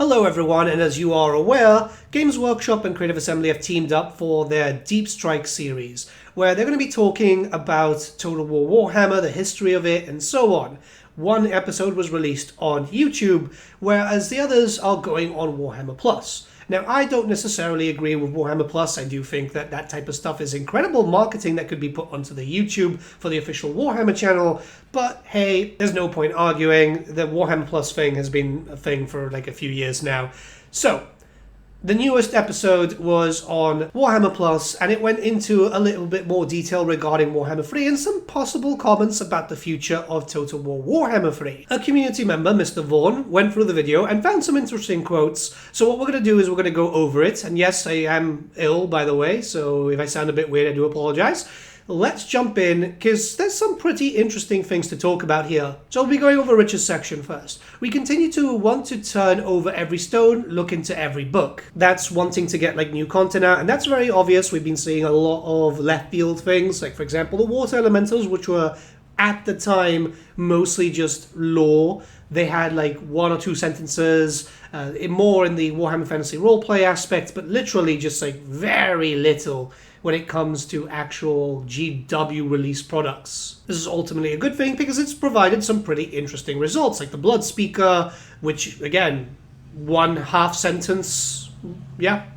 Hello everyone, and as you are aware, Games Workshop and Creative Assembly have teamed up for their Deep Strike series, where they're going to be talking about Total War Warhammer, the history of it, and so on. One episode was released on YouTube, whereas the others are going on Warhammer Plus. Now, I don't necessarily agree with Warhammer Plus. I do think that that type of stuff is incredible marketing that could be put onto the YouTube for the official Warhammer channel. But hey, there's no point arguing. The Warhammer Plus thing has been a thing for like a few years now. So, the newest episode was on Warhammer Plus, and it went into a little bit more detail regarding Warhammer 3 and some possible comments about the future of Total War Warhammer 3. A community member, Mr. Vaughan, went through the video and found some interesting quotes, so what we're going to do is we're going to go over it, and yes, I am ill, by the way, so if I sound a bit weird, I do apologize. Let's jump in, because there's some pretty interesting things to talk about here. So we'll be going over Rich's section first. We continue to want to turn over every stone, look into every book. That's wanting to get like new content out, and that's very obvious. We've been seeing a lot of left field things, like for example the Water Elementals, which were at the time mostly just lore. They had like one or two sentences, more in the Warhammer Fantasy roleplay aspect, but literally just like very little when it comes to actual GW release products. This is ultimately a good thing because it's provided some pretty interesting results, like the Blood Speaker, which again, one half sentence,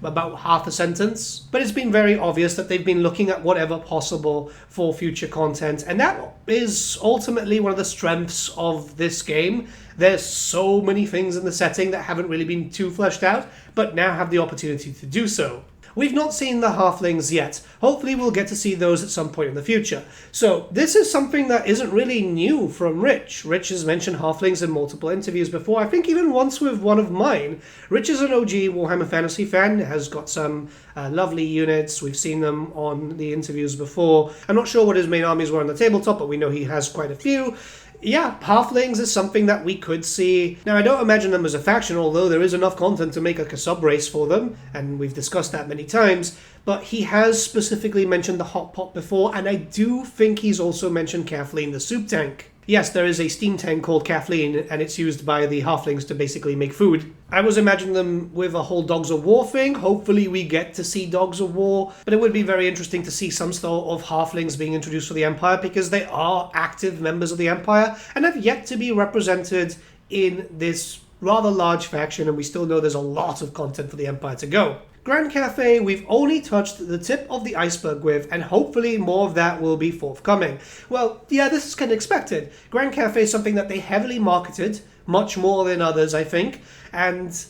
about half a sentence. But it's been very obvious that they've been looking at whatever possible for future content, and that is ultimately one of the strengths of this game. There's so many things in the setting that haven't really been too fleshed out, but now have the opportunity to do so. We've not seen the halflings yet. Hopefully we'll get to see those at some point in the future. So this is something that isn't really new from Rich. Rich has mentioned halflings in multiple interviews before. I think even once with one of mine. Rich is an OG Warhammer Fantasy fan, has got some lovely units. We've seen them on the interviews before. I'm not sure what his main armies were on the tabletop, but we know he has quite a few. Yeah, halflings is something that we could see. Now, I don't imagine them as a faction, although there is enough content to make like a sub-race for them, and we've discussed that many times, but he has specifically mentioned the Hot Pot before, and I do think he's also mentioned Kathleen the Soup Tank. Yes, there is a steam tank called Kathleen, and it's used by the halflings to basically make food. I was imagining them with a whole Dogs of War thing. Hopefully we get to see Dogs of War, but it would be very interesting to see some sort of halflings being introduced for the Empire, because they are active members of the Empire and have yet to be represented in this rather large faction, and we still know there's a lot of content for the Empire to go. Grand Cathay, we've only touched the tip of the iceberg with, and hopefully more of that will be forthcoming. Well, yeah, this is kind of expected. Grand Cathay is something that they heavily marketed, much more than others, I think, and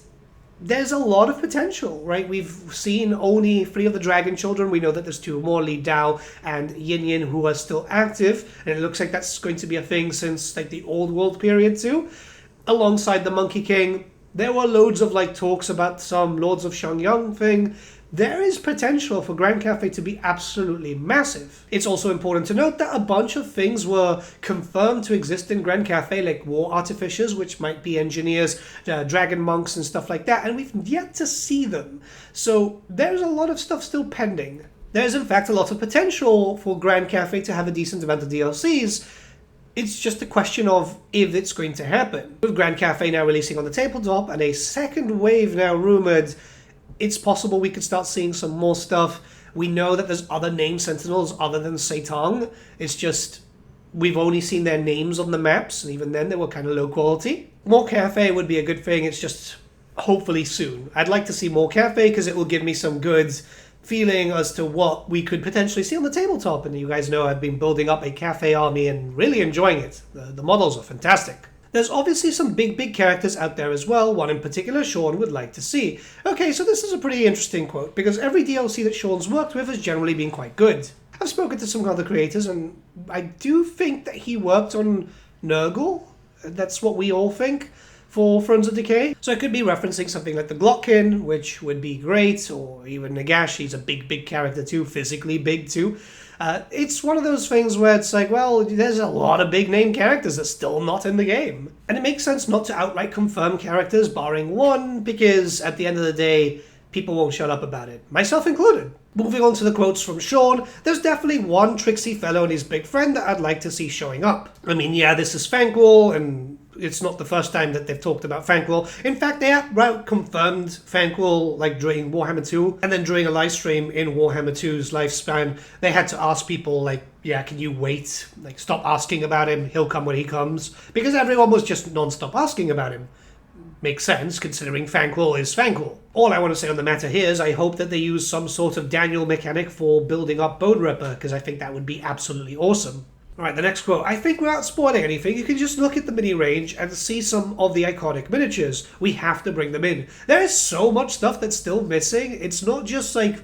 there's a lot of potential, right? We've seen only 3 of the Dragon Children. We know that there's 2 more, Li Dao and Yin Yin, who are still active, and it looks like that's going to be a thing since like the Old World period too. Alongside the Monkey King, there were loads of like talks about some Lords of Xiangyang thing. There is potential for Grand Cathay to be absolutely massive. It's also important to note that a bunch of things were confirmed to exist in Grand Cathay, like war artificers, which might be engineers, dragon monks and stuff like that, and we've yet to see them. So there's a lot of stuff still pending. There's in fact a lot of potential for Grand Cathay to have a decent amount of DLCs. It's just a question of if it's going to happen. With Grand Cathay now releasing on the tabletop and a second wave now rumored, it's possible we could start seeing some more stuff. We know that there's other name sentinels other than Seitang. It's just we've only seen their names on the maps, and even then they were kind of low quality. More Cathay would be a good thing. It's just hopefully soon. I'd like to see more Cathay because it will give me some good feeling as to what we could potentially see on the tabletop. And you guys know I've been building up a Cathay army and really enjoying it. The models are fantastic. There's obviously some big characters out there as well. One in particular Sean would like to see. Okay, so this is a pretty interesting quote, because every DLC that Sean's worked with has generally been quite good. I've spoken to some other creators, and I do think that he worked on Nurgle. That's what we all think for Thrones of Decay. So it could be referencing something like the Glotkin, which would be great, or even Nagash. He's a big character too, physically big too. It's one of those things where it's like, well, there's a lot of big name characters that's still not in the game. And it makes sense not to outright confirm characters, barring one, because at the end of the day, people won't shut up about it, myself included. Moving on to the quotes from Sean, there's definitely one tricksy fellow and his big friend that I'd like to see showing up. I mean, yeah, this is Thankwall, and It's not the first time that they've talked about Fanquil. In fact, they outright confirmed Fanquil like during Warhammer 2, and then during a live stream in Warhammer 2's lifespan, they had to ask people like, yeah, can you wait? Like, stop asking about him, he'll come when he comes. Because everyone was just non-stop asking about him. Makes sense, considering Fanquil is Fanquil. All I want to say on the matter here is I hope that they use some sort of Daniel mechanic for building up Bone Ripper, because I think that would be absolutely awesome. Alright, the next quote. I think without spoiling anything, you can just look at the mini range and see some of the iconic miniatures. We have to bring them in. There is so much stuff that's still missing. It's not just like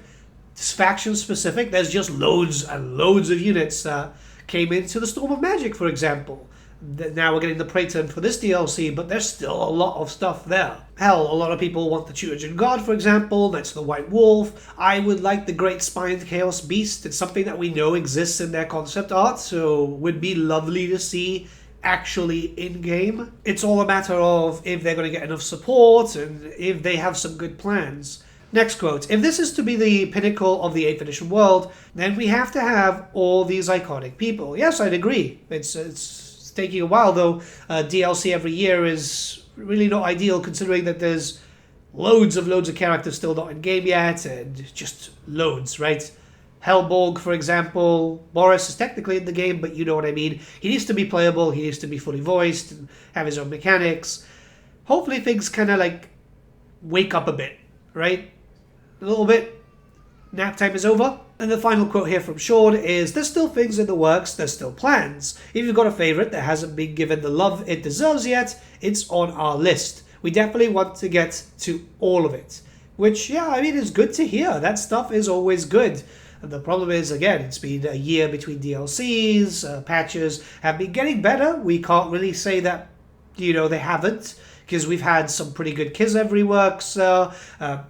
faction specific. There's just loads and loads of units that came into the Storm of Magic, for example. Now we're getting the Praetor for this DLC, but there's still a lot of stuff there. Hell, a lot of people want the Tutogen God, for example, Knights of the White Wolf. I would like the Great Spined Chaos Beast. It's something that we know exists in their concept art, so would be lovely to see actually in-game. It's all a matter of if they're going to get enough support and if they have some good plans. Next quote. If this is to be the pinnacle of the 8th edition world, then we have to have all these iconic people. Yes, I'd agree. It's taking a while, though. DLC every year is really not ideal, considering that there's loads of characters still not in game yet, and just loads, right? Hellborg, for example. Boris is technically in the game, but you know what I mean. He needs to be playable, he needs to be fully voiced, and have his own mechanics. Hopefully things kind of like wake up a bit, right? A little bit. Nap time is over. And the final quote here from Sean is, there's still things in the works, there's still plans. If you've got a favourite that hasn't been given the love it deserves yet, it's on our list. We definitely want to get to all of it. Which, yeah, I mean, is good to hear. That stuff is always good. And the problem is, again, it's been a year between DLCs, patches have been getting better. We can't really say that, you know, they haven't, because we've had some pretty good Kislev reworks. So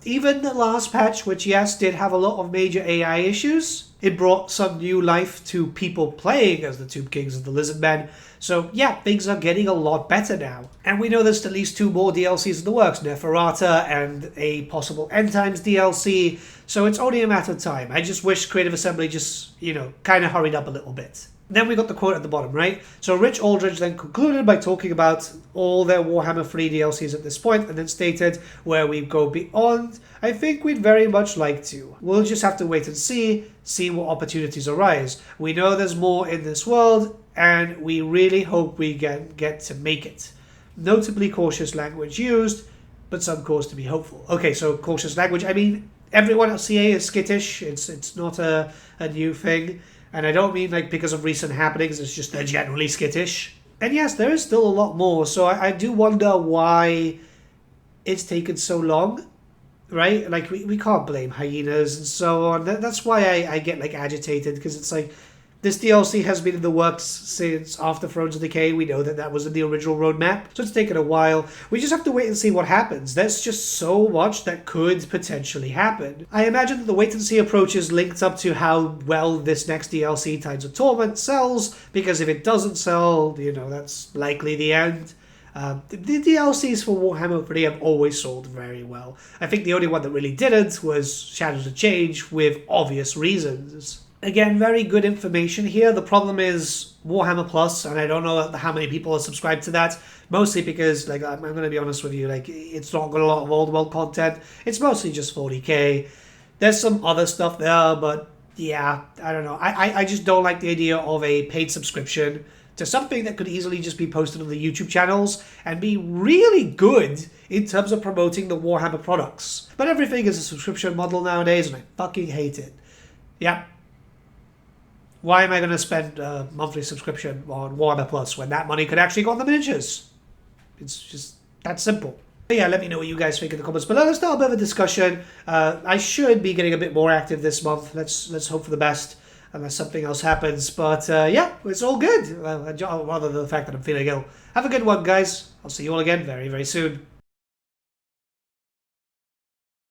even the last patch, which yes, did have a lot of major AI issues, it brought some new life to people playing as the Tomb Kings and the Lizard Men. So yeah, things are getting a lot better now. And we know there's at least 2 more DLCs in the works, Neferata and a possible End Times DLC. So it's only a matter of time. I just wish Creative Assembly just, you know, kind of hurried up a little bit. Then we got the quote at the bottom, right? So Rich Aldridge then concluded by talking about all their Warhammer 3 DLCs at this point, and then stated, where we go beyond, I think we'd very much like to. We'll just have to wait and see what opportunities arise. We know there's more in this world, and we really hope we get to make it. Notably cautious language used, but some cause to be hopeful. Okay, so cautious language, I mean, everyone at CA is skittish. It's not a new thing. And I don't mean like because of recent happenings, it's just they're generally skittish. And yes, there is still a lot more, so I do wonder why it's taken so long, right? Like, we can't blame hyenas and so on. That's why I get like agitated, because it's like, this DLC has been in the works since after Thrones of Decay. We know that was in the original roadmap, so it's taken a while. We just have to wait and see what happens. There's just so much that could potentially happen. I imagine that the wait-and-see approach is linked up to how well this next DLC, Tides of Torment, sells, because if it doesn't sell, you know, that's likely the end. The DLCs for Warhammer 3 have always sold very well. I think the only one that really didn't was Shadows of Change, with obvious reasons. Again, very good information here. The problem is Warhammer Plus, and I don't know how many people are subscribed to that. Mostly because, like, I'm going to be honest with you, like, it's not got a lot of old world content. It's mostly just 40k. There's some other stuff there, but yeah, I don't know. I just don't like the idea of a paid subscription to something that could easily just be posted on the YouTube channels and be really good in terms of promoting the Warhammer products. But everything is a subscription model nowadays, and I fucking hate it. Yeah. Why am I going to spend a monthly subscription on Warhammer Plus when that money could actually go on the miniatures? It's just that simple. But yeah, let me know what you guys think in the comments below. Let's start a bit of a discussion. I should be getting a bit more active this month. Let's hope for the best, unless something else happens. But yeah, it's all good. Rather than the fact that I'm feeling ill. Have a good one, guys. I'll see you all again very, very soon.